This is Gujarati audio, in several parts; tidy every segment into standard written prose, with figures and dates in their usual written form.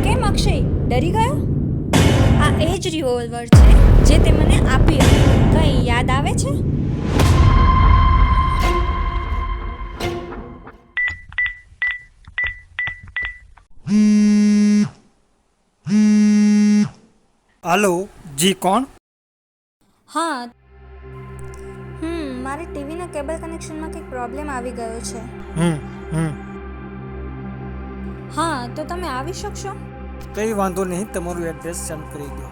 કેમ અક્ષય ડરી ગયો? આ એ જ રિવોલ્વર છે જે તે મને આપી હતી. કંઈ યાદ આવે છે? हेलो जी कौन? હા મારે ટીવીના કેબલ કનેક્શનમાં કંઈક પ્રોબ્લેમ આવી ગયો છે. હા તો તમે આવી શકશો? કંઈ વાંધો નહીં, તમારું એડ્રેસ સેન્ડ કરી દો.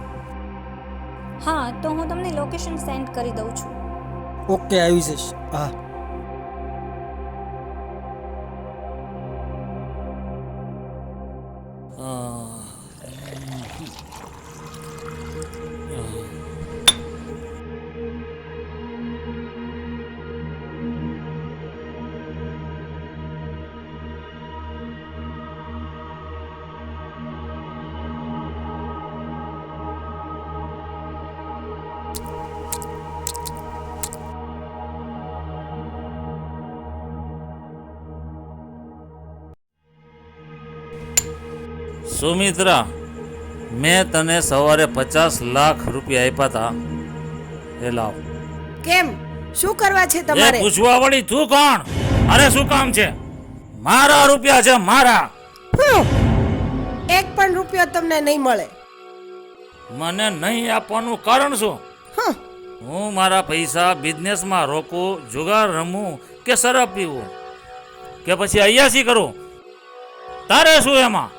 હા તો હું તમને લોકેશન સેન્ડ કરી દઉં છું. ઓકે, આવી જઈશ. હા. સુમિત્રા, મેં તને સવારે 50 લાખ રૂપિયા આપ્યા હતા, એ લાવ. કેમ? શું કરવા છે એ તમારે? પૂછવા વળી તું કોણ? અરે શું કામ છે? મારા રૂપિયા છે, મારા. એક પણ રૂપિયો તમને નહીં મળે. મને નહીં આપવાનું કારણ શું? હં, હું મારા પૈસા બિઝનેસમાં રોકું, જુગાર રમું કે શરાબ પીવું કે પછી અયાસી કરું? તારે શું એમાં?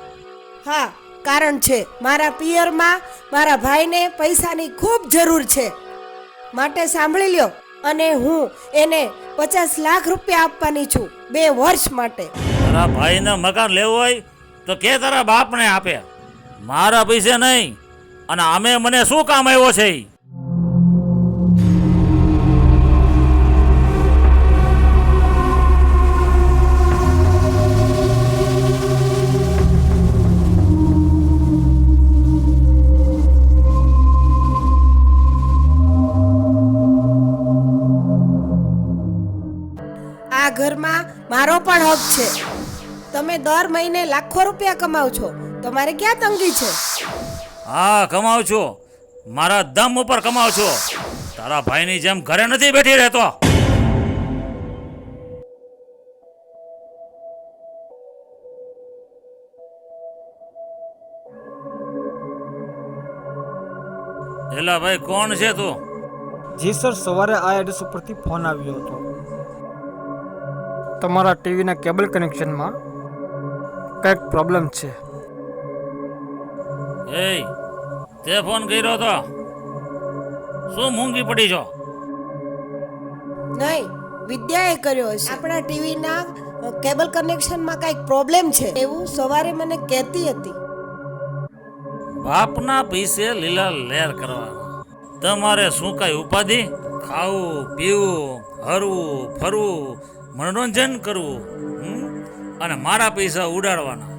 હા, કારણ છે. મારા પિયરમાં મારા ભાઈને પૈસાની ખૂબ જરૂર છે, માટે સાંભળી લ્યો. અને હું એને 50 લાખ રૂપિયા આપવાની છું 2 વર્ષ માટે. તારા ભાઈને મકાન લેવું હોય તો કે તારા બાપને આપે, મારા પૈસે નહીં. અને આમે મને શું કામ આવ્યો છે ઈ? આ ઘરમાં મારો પણ હક છે. તમે દર મહિને લાખો રૂપિયા કમાવ છો, તમારે ક્યાં તંગી છે? હા, કમાવ છો, મારા દમ ઉપર કમાવ છો. તારા ભાઈની જેમ ઘરે નથી બેઠી રહેતો. એલા ભાઈ, કોણ છે તું? જી સર, સવારે આ એડ્રેસ ઉપરથી ફોન આવ્યો હતો. તમારા ટીવીના કેબલ કનેક્શનમાં કંઈક પ્રોબ્લેમ છે. એ તે ફોન કર્યો તો? શું મૂંગી પડી છો? નહીં, વિદ્યાએ કર્યો હશે. આપણા ટીવીના કેબલ કનેક્શનમાં કંઈક પ્રોબ્લેમ છે એવું સવારે મને કહેતી હતી. બાપના પૈસે લીલા લેર કરવાના. તમારે શું કઈ ઉપાધિ? ખાવું, પીવું, હરવું, ફરવું, મનોરંજન કરવું, અને મારા પૈસા ઉડાડવાના.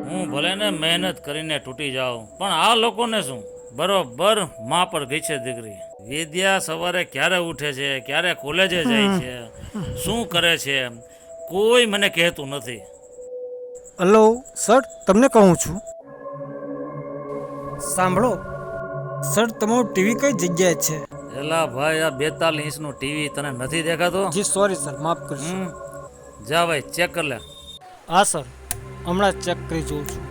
હું ભલે ને મહેનત કરીને તૂટી જાઉં, પણ આ લોકોને શું? બરોબર માં પર ગઈ છે દીકરી. વિદ્યા સવારે ક્યારે ઉઠે છે, ક્યારે કોલેજે જાય છે, શું કરે છે, કોઈ મને કહેતું નથી. હલો સર, તમને કહું છું. સાંભળો સર, તમારું ટીવી કઈ જગ્યાએ છે? એલા ભાઈ, આ 42 ઇંચનું ટીવી તને નથી દેખાતો? જી સોરી સર, માફ કરશો. જા ભાઈ, ચેક કર લે. હા સર, હમણાં ચેક કરી જોઉં છું.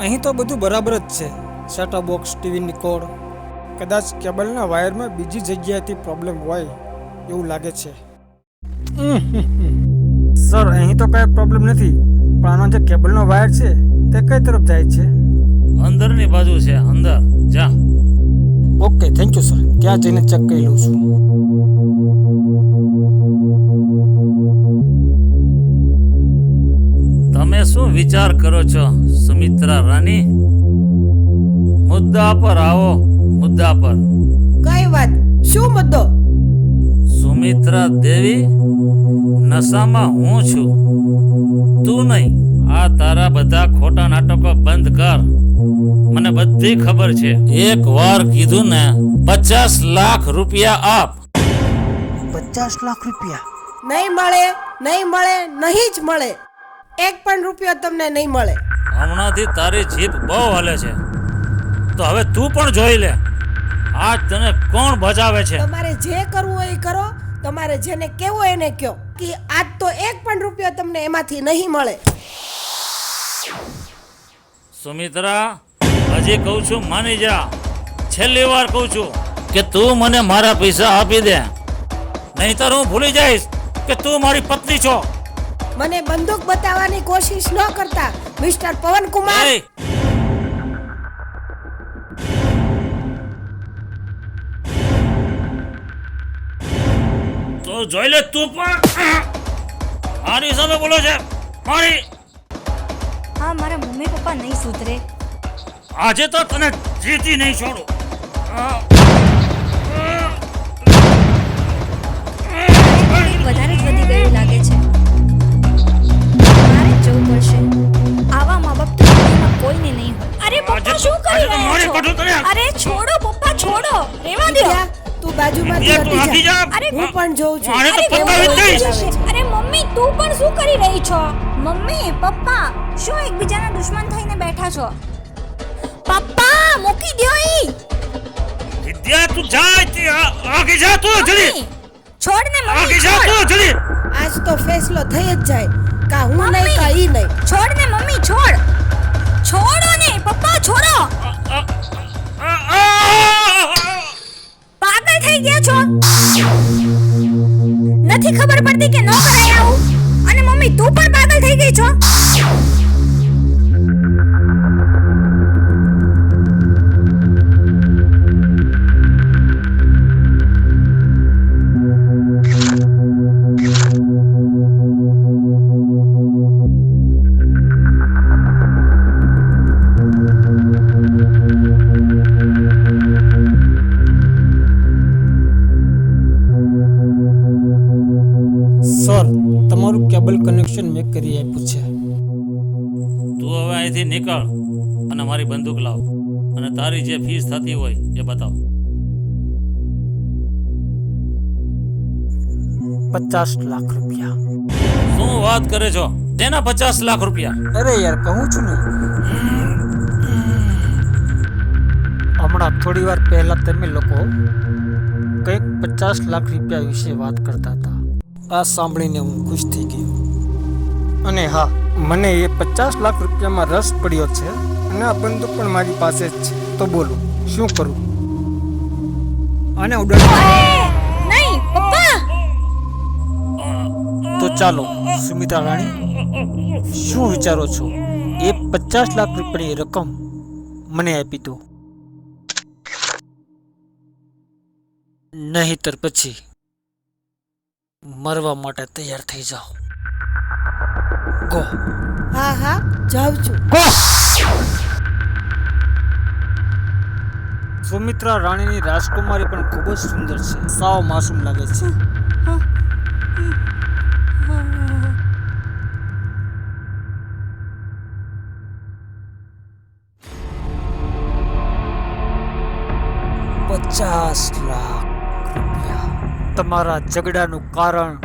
અહીં તો બધું બરાબર જ છે. સેટઅપ બોક્સ, ટીવીની કોડ, કદાચ કેબલના વાયરમાં બીજી જગ્યાએથી પ્રોબ્લેમ હોય એવું લાગે છે. સર, અહીં તો કાંઈ પ્રોબ્લેમ નથી, પણ આનો જે કેબલનો વાયર છે તે કઈ તરફ જાય છે? અંદરની બાજુ છે, અંદર જા. ઓકે, થેન્ક યુ સર, ત્યાં જઈને ચેક કરી લઉં છું. તમે શું વિચાર કરો છો સુમિત્રા રાની? મુદ્દા પર આવો, મુદ્દા પર. કઈ વાત? શું મુદ્દો? સુમિત્રા દેવી નશામાં હું છું, તું નહીં. આ તારા બધા ખોટા નાટકો બંધ કર. મને બધી ખબર છે. એક વાર કીધું ને 50 લાખ રૂપિયા આપ. 50 લાખ રૂપિયા? નહીં મળે, નહીં મળે, નહીં જ મળે. એક પણ રૂપિયો તમને નહીં મળે. હમણાંથી તારી જીભ બહુ હલે છે, તો હવે તું પણ જોઈ લે આજ તને કોણ બચાવે છે. તમારે જે કરવું હોય એ કરો. તમારે જેને કહેવું હોય એને કહો કે આજ તો એક પણ રૂપિયો તમને એમાંથી નહીં મળે. સુમિત્રા, હજી કહું છું માની જા. છેલ્લી વાર કહું છું કે તું મને મારા પૈસા આપી દે, નહીંતર હું ભૂલી જઈશ કે તું મારી પત્ની છો. મને બંદૂક બતાવવાની કોશિશ ન કરતા મિસ્ટર પવનકુમાર. એય! તો જોઈ લે તું પણ મારી સામે બોલો છે. મારી હા, મારા મમ્મી પપ્પા નહીં સુધરે. આજે તો તને જીતી નહીં છોડું. કંઈક વધારે જ વધી ગયું લાગે છે. મારે જ જવું પડશે. આવા મા બાપ તો દુનિયામાં કોઈને નહીં હોય. અરે પપ્પા, શું કરી રહ્યા છો? અરે છોડો પપ્પા, છોડો. રેવા દો. વિદ્યા, તું બાજુમાંથી વિદ્યા, તું હટી હટી જા. જા. અરે હું પણ જોઉં છું. મારે તો અરે પપ્પા રેવા વિદ્યા. દો. અરે મમ્મી, તું પણ શું કરી રહી છો? મમ્મી, પપ્પા, શું એકબીજાના દુશ્મન થઈને બેઠા છો? પપ્પા, મૂકી દ્યો ઈ. વિદ્યા, તું જા. આગે જા તું જલ્દી. મમ્મી, છોડ ને આગે મમ્મી, જા છોડ. તું જલ્દી. આજ તો ફેસલો થઈ જ જાય. કા હું નહીં કા ઈ નહીં. છોડ ને મમ્મી, છોડ. છોડો ને પપ્પા, છોડો. પાગલ થઈ ગયા છો? નથી ખબર પડતી કે ન કરાય આવું? અને મમ્મી, તું પણ પાગલ થઈ ગઈ છો? સર, તમારું કેબલ કનેક્શન મેં કરી આપ્યું છે. તું હવે અહીંથી નીકળ અને મારી બંદૂક લાવ અને તારી જે ફીસ થતી હોય એ બતાવ. 50 લાખ રૂપિયા. શું વાત કરે છો? તેના 50 લાખ રૂપિયા? અરે યાર, કહું છું ને. હમણાં થોડી વાર પહેલા તમે લોકો કંઈક 50 લાખ રૂપિયા વિશે વાત કરતા હતા. આ સાંભળીને હું ખુશ થઈ ગયો. અને હા, મને એ 50 લાખ રૂપિયામાં રસ પડ્યો છે અને આ બંદૂક પણ મારી પાસે જ છે. તો બોલો, શું કરું? આને ઉડાડી. નહીં પપ્પા. તો ચાલો સુમિત્રા રાણી, શું વિચારો છો? એ 50 લાખ રૂપિયાની રકમ મને આપી દો, નહીંતર પછી મરવા માટે તૈયાર થઈ જાઓ. ગો. હા હા, જાઉં છું. ગો. સુમિત્રા રાણીની રાજકુમારી પણ ખૂબ જ સુંદર છે. સાવ માસૂમ લાગે છે. ₹50 લાખ. તમારા ઝઘડાનું કારણ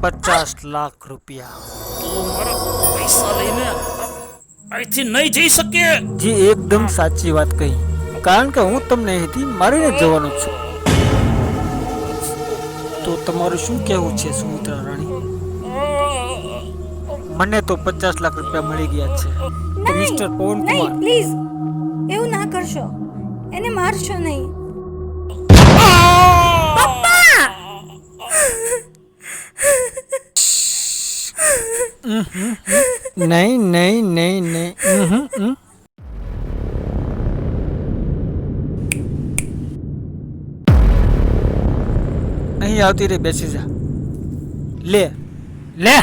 50 લાખ રૂપિયા. તું મારા પૈસા લઈને અહીંથી નહીં જઈ શકે. જે એકદમ સાચી વાત કહી, કારણ કે હું તમને અહીંથી મારીને જવાનો છું. તો તમારું શું કહેવું છે સુમિત્રા રાણી? મને તો 50 લાખ રૂપિયા મળી ગયા છે. તો મિસ્ટર પવન નહીં, કુમાર, પ્લીઝ એવું ના કરશો. એને મારશો નહીં. પપ્પા! નહીં નહીં નહીં નહીં. અહીં આવતી રે, બેસી જા. લે લે,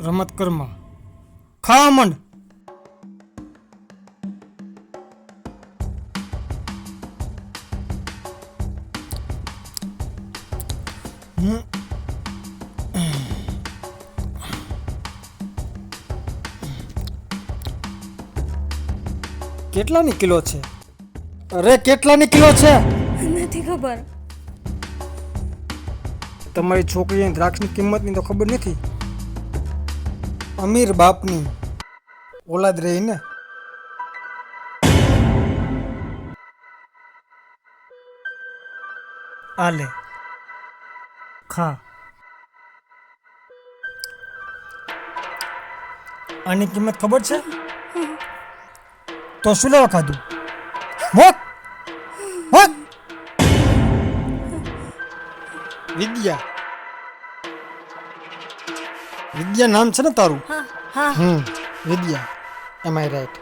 રમત કરમાં ખાવા માંડ. કેટલાની કિલો છે? અરે કેટલાની કિલો છે? નથી ખબર. તમારી છોકરીને દ્રાક્ષની કિંમતની તો ખબર નથી. અમીર બાપની ઓલાદ રહી ને. આલે ખા. આની કિંમત ખબર છે? તો શું લેવા ખાધું? Mock mock. વિદ્યા, વિદ્યા નામ છે ને તારું? હા હા. વિદ્યા, એમ આઈ રાઈટ?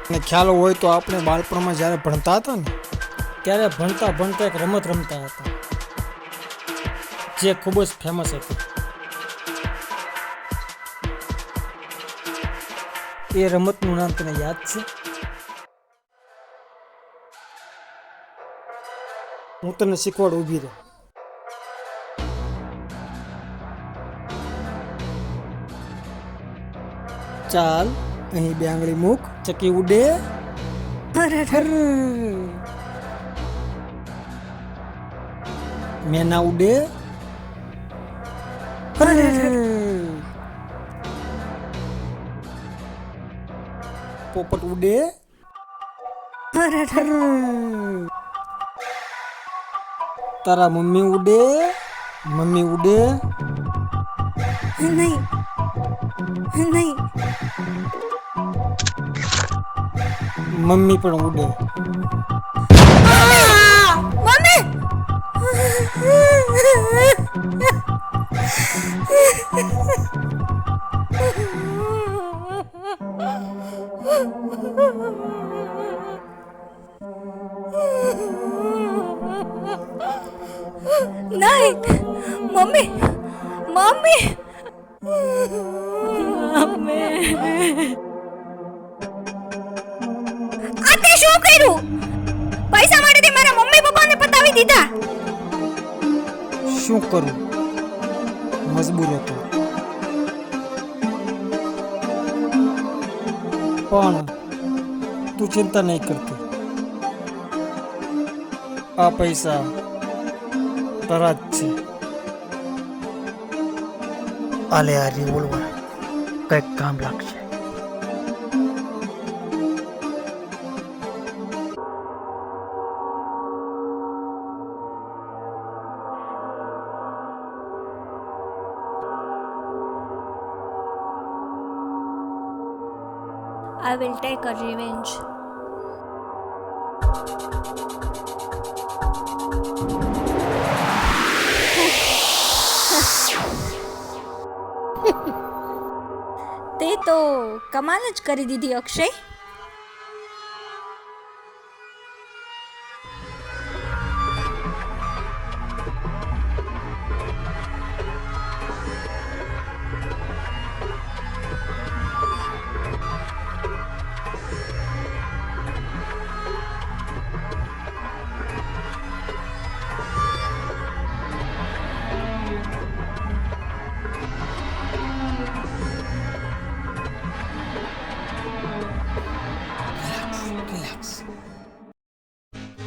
ને ખ્યાલ હોય તો આપણે બાળપણમાં જ્યારે ભણતા હતા ને ત્યારે ભણતા ભણતા એક રમત રમતા હતા જે ખૂબ જ ફેમસ હતી. એ રમતનું નામ તને યાદ છે? હું તને શીખવાડ, ઊભી રહે. ચાલ અહીં બે આંગળી મૂક. ચકી ઉડે. મેના ઉડે. પોપટ ઉડે. તારા મમ્મી ઉડે. મમ્મી ઉડે. નહીં નહીં. મમ્મી પણ ઉડે. મમ્મી. નહીં મમ્મી. મમ્મી. આ તે શું કર્યું? પૈસા માટે તે મારા મમ્મી પપ્પાને પતાવી દીધા. શું કરું, મજબૂર હતો. પણ તું ચિંતા નહીં કરતી. આ પૈસા તારા જ છે. આલે આ રિવોલ્વર કંઈક કામ લાગશે. I will take a revenge. તે તો કમાલ જ કરી દીધી અક્ષય.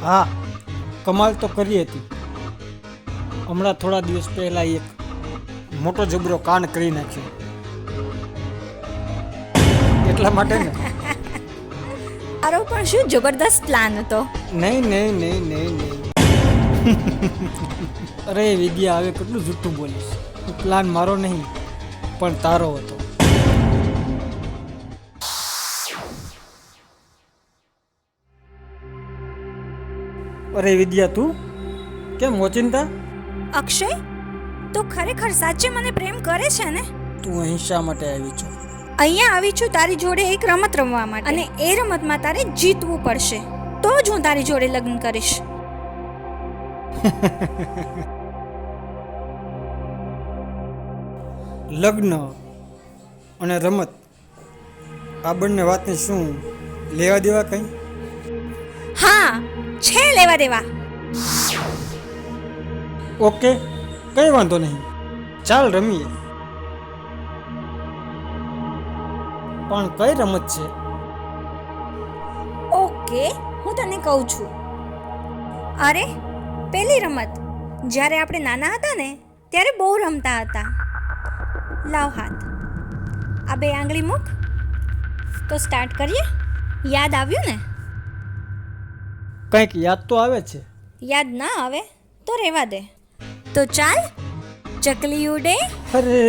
હા, કમાલ તો કરી હતી. હમણાં થોડા દિવસ પહેલા એક મોટો જબરો કાંડ કરી નાખ્યો. એટલા માટે ને. આરો પણ શું જબરદસ્ત પ્લાન હતો. નહીં નહીં નહીં નહીં નહીં. અરે વિદ્યા, હવે કેટલું જૂઠું બોલીશ. પ્લાન મારો નહીં પણ તારો હતો. અરે વિદ્યા, તું કેમ ઓચિંતા? અક્ષય, તું ખરેખર સાચે મને પ્રેમ કરે છે ને? તું અહીં શા માટે આવી છો? અહીંયા આવી છું તારી જોડે એક રમત રમવા માટે, અને એ રમતમાં તારે જીતવું પડશે. તો જ હું તારી જોડે લગ્ન કરીશ. લગ્ન અને રમત, આ બંને વાતને શું લેવા દેવા કઈ? હા, છે લેવા દેવા. ઓકે, કઈ વાંધો નહીં. ચાલ રમીએ. પણ કઈ રમત છે? ઓકે, હું તને કહું છું. અરે પેલી રમત, જ્યારે આપણે નાના હતા ને ત્યારે બહુ રમતા હતા. લાવ હાથ, આ બે આંગળી મૂક. તો સ્ટાર્ટ કરીએ. યાદ આવ્યું ને? કંઈક યાદ તો આવે છે. યાદ ના આવે તો રહેવા દે. તો ચાલ. ચકલી ઉડે, અરે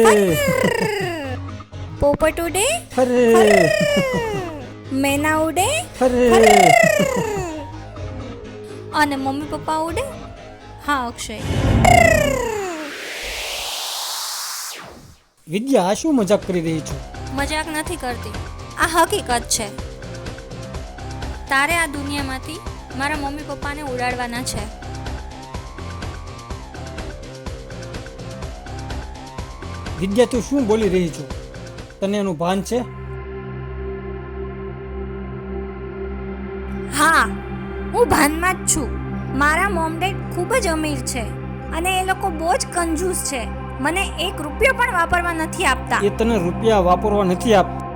પોપટ ઉડે, અરે મેના ઉડે, અરે અને મમ્મી પપ્પા ઉડે. હા અક્ષય. વિદ્યા, આ શું મજાક કરી રહી છો? મજાક નથી કરતી, આ હકીકત છે. તારે આ દુનિયામાંથી મારા મમ્મી પપ્પાને ઉડાડવાના છે. વિદ્યા, તું શું બોલી રહી છો? તને એનું ભાન છે? હા, હું ભાનમાં જ છું. મારા મોમ ડેડ ખૂબ જ અમીર છે અને એ લોકો બહુ જ કંજૂસ છે. મને 1 રૂપિયો પણ વાપરવા નથી આપતા. એ તને રૂપિયા વાપરવા નથી આપતા,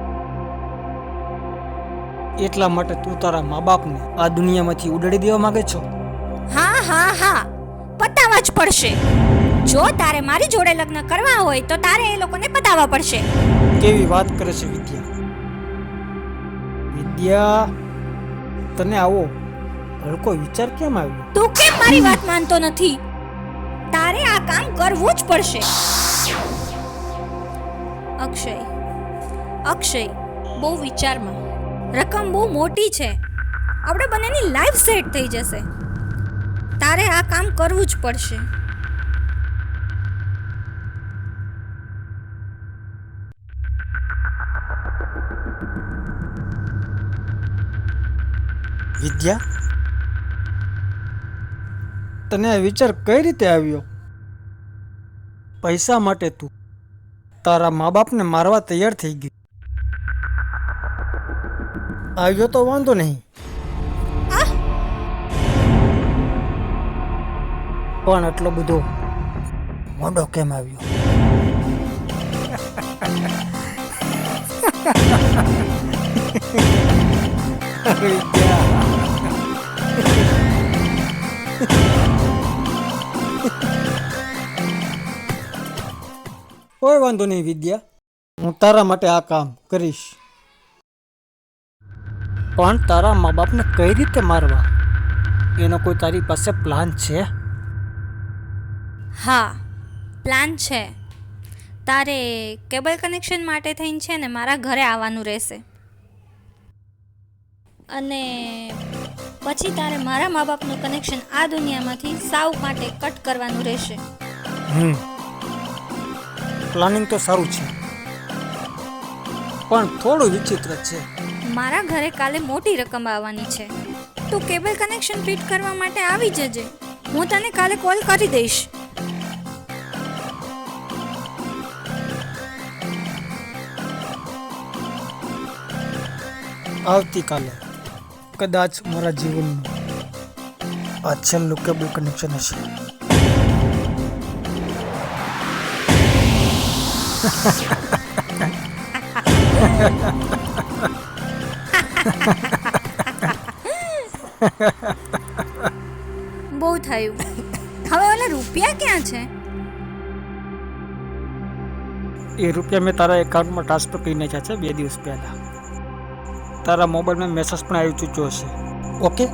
એટલા માટે તું તારા મા બાપને આ દુનિયામાંથી ઉડાડી દેવા માંગે છો? હા હા હા, પતાવવા જ પડશે. જો તારે મારી જોડે લગ્ન કરવા હોય તો તારે એ લોકોને પતાવવા પડશે. કેવી વાત કરે છે વિદ્યા? વિદ્યા, તને આવો હલકો વિચાર કેમ આવ્યો? તું કેમ મારી વાત માનતો નથી? તારે આ કામ કરવું જ પડશે. અક્ષય, બહુ વિચારમાં. રકમ બહુ મોટી છે. આપણે બંનેની લાઈફ સેટ થઈ જશે. તારે આ કામ કરવું જ પડશે. વિદ્યા, તને આ વિચાર કઈ રીતે આવ્યો? પૈસા માટે તું તારા મા બાપને મારવા તૈયાર થઈ ગઈ. આવ્યો તો વાંધો નહીં, પણ આટલો બધો મોડો કેમ આવ્યો? કોઈ વાંધો નહીં વિદ્યા, હું તારા માટે આ કામ કરીશ. પણ તારા મા બાપને કઈ રીતે મારવા, એનો કોઈ તારી પાસે પ્લાન છે? હા, પ્લાન છે. તારે કેબલ કનેક્શન માટે થઈને છે ને મારા ઘરે આવવાનું રહેશે. અને પછી તારે મારા મા બાપનું કનેક્શન આ દુનિયામાંથી સાવ માટે કટ કરવાનું રહેશે. પ્લાનિંગ તો સારું છે, પણ થોડું વિચિત્ર છે. મારા ઘરે કાલે મોટી રકમ આવવાની છે. તું કેબલ કનેક્શન ફિટ કરવા માટે આવી જજે. હું તને કાલે કોલ કરી દઈશ. આવતીકાલે કદાચ મારા જીવનનું આ છેલ્લું કેબલ કનેક્શન હશે. બહુ થયું. હવે ઓલા રૂપિયા ક્યાં છે? એ રૂપિયા મેં તારા એકાઉન્ટમાં ટ્રાન્સફર કરી નાખ્યા છે 2 દિવસ પહેલા. તારા મોબાઈલમાં મેસેજ પણ આવી ચૂક્યો હશે. ઓકે?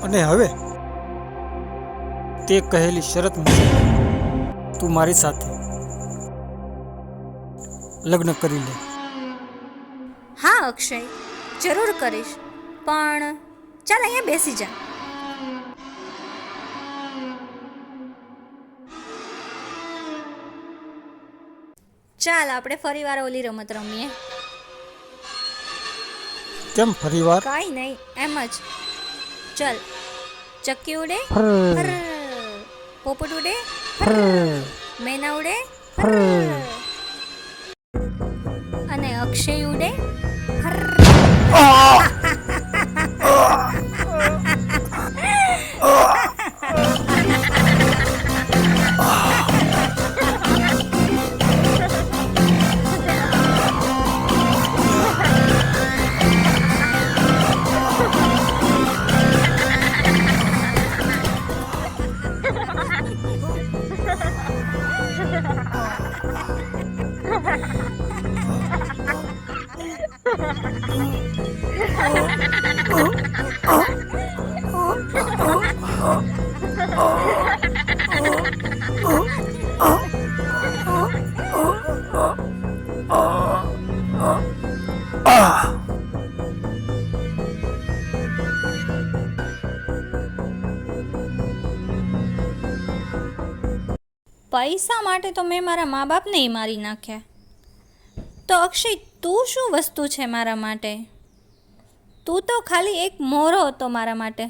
અને હવે તે કહેલી શરત મુજબ તું મારી સાથે લગ્ન કરી લે. હા અક્ષય, જરૂર કરીશ. પણ ચાલ અહીંયા બેસી જા. ચાલ આપણે ફરીવાર ઓલી રમત રમીએ. કેમ ફરીવાર? કાંઈ નહીં, એમ જ. ચાલ. ચક્કી ઉડે, ફર. પોપટ ઉડે, ફર. મેના ઉડે, ફર. અને અક્ષય ઉડે. પૈસા માટે તો મેં મારા મા બાપને મારી નાખ્યા. તો અક્ષય, તું શું વસ્તુ છે મારા માટે? તું તો ખાલી એક મોરો હતો મારા માટે.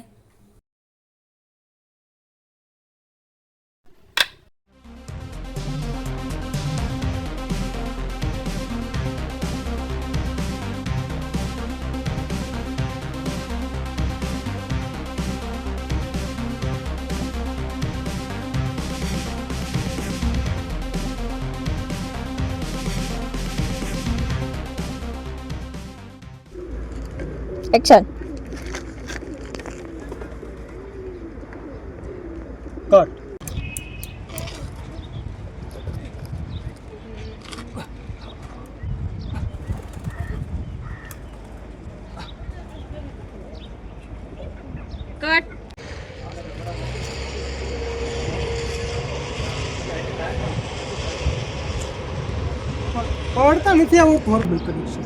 એક્શન. કટ. કટ. પડતા નથી આવું ઘર બી કરી છે.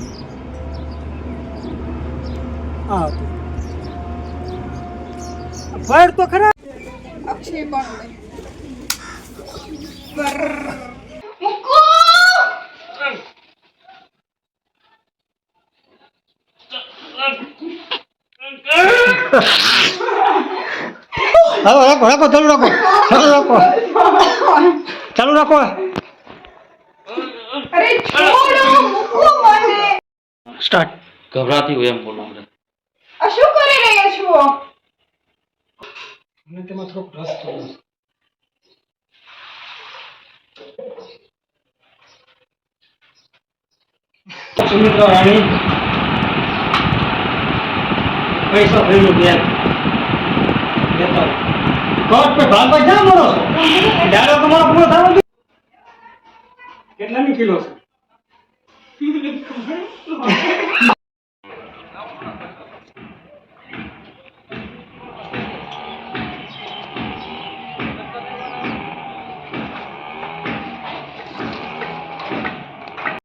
હા ફાયર તો ખરા. હાલો રાખો રાખો ચાલુ રાખો ચાલુ રાખો ચાલુ રાખો. સ્ટાર્ટ. ગભરાતી હોય એમ બોલો મને. શું કરી રહ્યા છો? મને તેમાં થોડોક રસ થયો. સુમિત્રા રાણી પૈસા ભરેલું બેગ લેતા કોટ પે ભાગ ક્યાં મળો છો? ડાયરો તમારો પૂરો થયો કેટલાની કિલો છે?